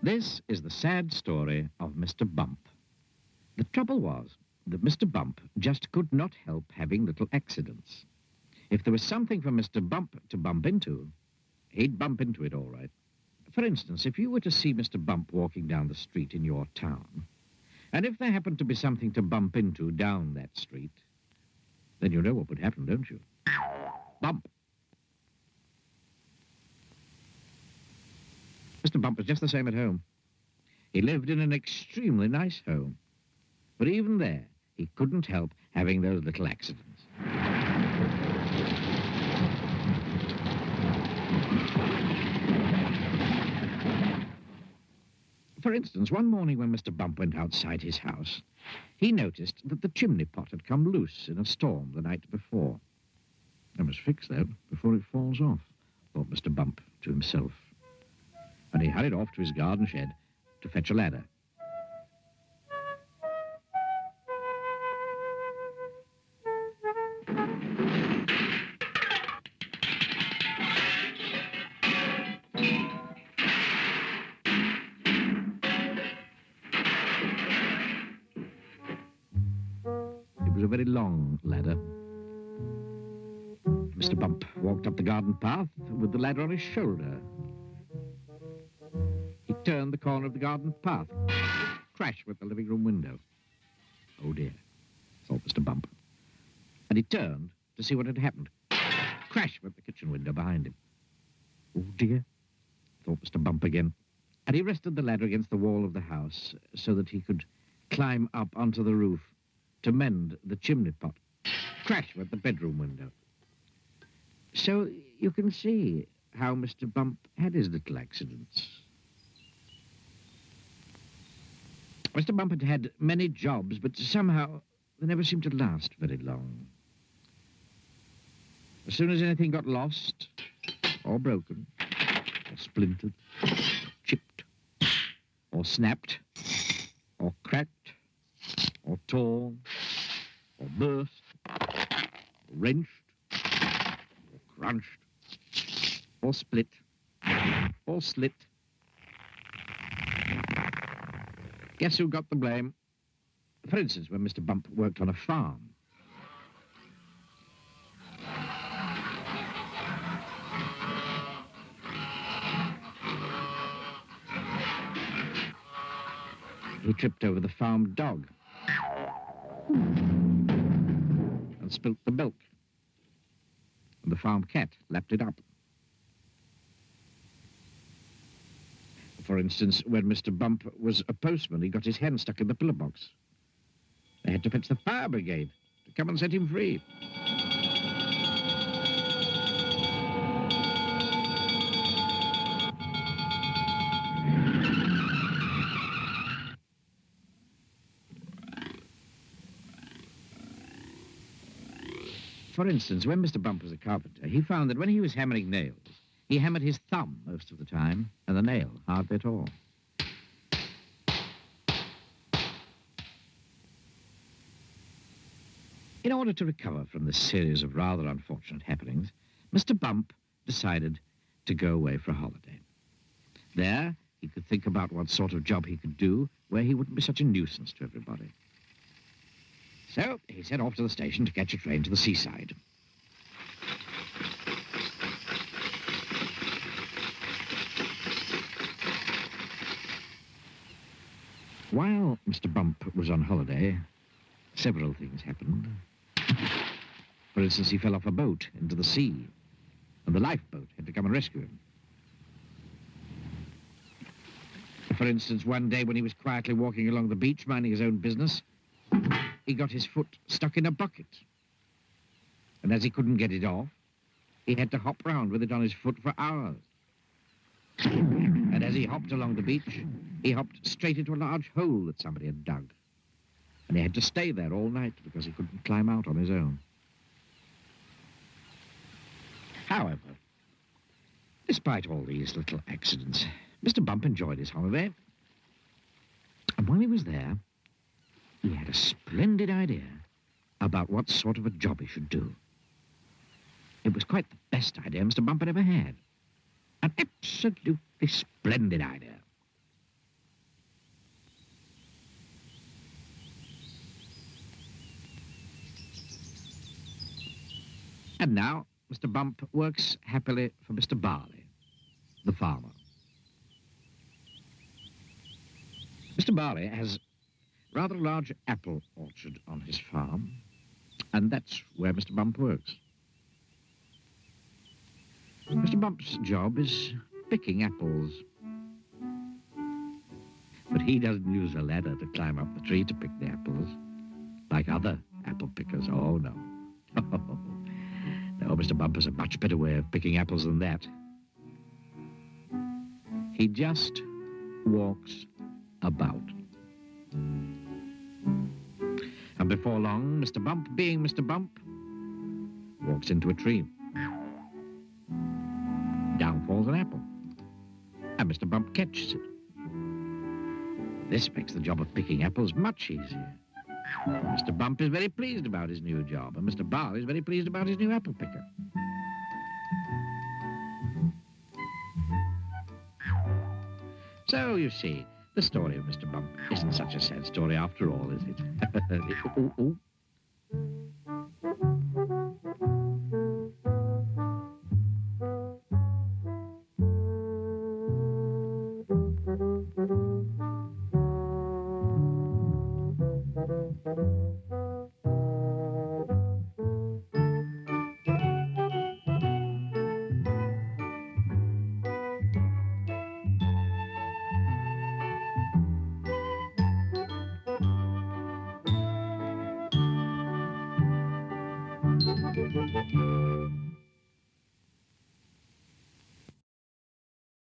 This is the sad story of Mr. Bump. The trouble was that Mr. Bump just could not help having little accidents. If there was something for Mr. Bump to bump into, he'd bump into it all right. For instance, if you were to see Mr. Bump walking down the street in your town, and if there happened to be something to bump into down that street, then you know what would happen, don't you? Bump. Mr. Bump was just the same at home. He lived in an extremely nice home. But even there, he couldn't help having those little accidents. For instance, one morning when Mr. Bump went outside his house, he noticed that the chimney pot had come loose in a storm the night before. I must fix that before it falls off, thought Mr. Bump to himself. And he hurried off to his garden shed to fetch a ladder. It was a very long ladder. Mr. Bump walked up the garden path with the ladder on his shoulder. He turned the corner of the garden path. Crash went the living room window. Oh dear, thought Mr. Bump. And he turned to see what had happened. Crash went the kitchen window behind him. Oh dear, thought Mr. Bump again. And he rested the ladder against the wall of the house so that he could climb up onto the roof to mend the chimney pot. Crash went the bedroom window. So you can see how Mr. Bump had his little accidents. Mr. Bump had had many jobs, but somehow they never seemed to last very long. As soon as anything got lost, or broken, or splintered, or chipped, or snapped, or cracked, or torn, or burst, or wrenched, or crunched, or split, or slit. Guess who got the blame? For instance, when Mr. Bump worked on a farm. He tripped over the farm dog and spilt the milk. And the farm cat lapped it up. For instance, when Mr. Bump was a postman, he got his hand stuck in the pillar box. They had to fetch the fire brigade to come and set him free. For instance, when Mr. Bump was a carpenter, he found that when he was hammering nails, he hammered his thumb most of the time, and the nail hardly at all. In order to recover from this series of rather unfortunate happenings, Mr. Bump decided to go away for a holiday. There, he could think about what sort of job he could do where he wouldn't be such a nuisance to everybody. So he set off to the station to catch a train to the seaside. While Mr. Bump was on holiday, several things happened. For instance, he fell off a boat into the sea, and the lifeboat had to come and rescue him. For instance, one day when he was quietly walking along the beach, minding his own business, he got his foot stuck in a bucket. And as he couldn't get it off, he had to hop round with it on his foot for hours. And as he hopped along the beach, he hopped straight into a large hole that somebody had dug. And he had to stay there all night because he couldn't climb out on his own. However, despite all these little accidents, Mr. Bump enjoyed his holiday. And while he was there, he had a splendid idea about what sort of a job he should do. It was quite the best idea Mr. Bump had ever had. An absolutely splendid idea. And now Mr. Bump works happily for Mr. Barley, the farmer. Mr. Barley has rather a large apple orchard on his farm, and that's where Mr. Bump works. Mr. Bump's job is picking apples. But he doesn't use a ladder to climb up the tree to pick the apples, like other apple pickers. Oh, no. No, Mr. Bump has a much better way of picking apples than that. He just walks about. And before long, Mr. Bump, being Mr. Bump, walks into a tree. Down falls an apple. And Mr. Bump catches it. This makes the job of picking apples much easier. Mr. Bump is very pleased about his new job, and Mr. Barley is very pleased about his new apple picker. So, you see, the story of Mr. Bump isn't such a sad story after all, is it? Ooh, ooh.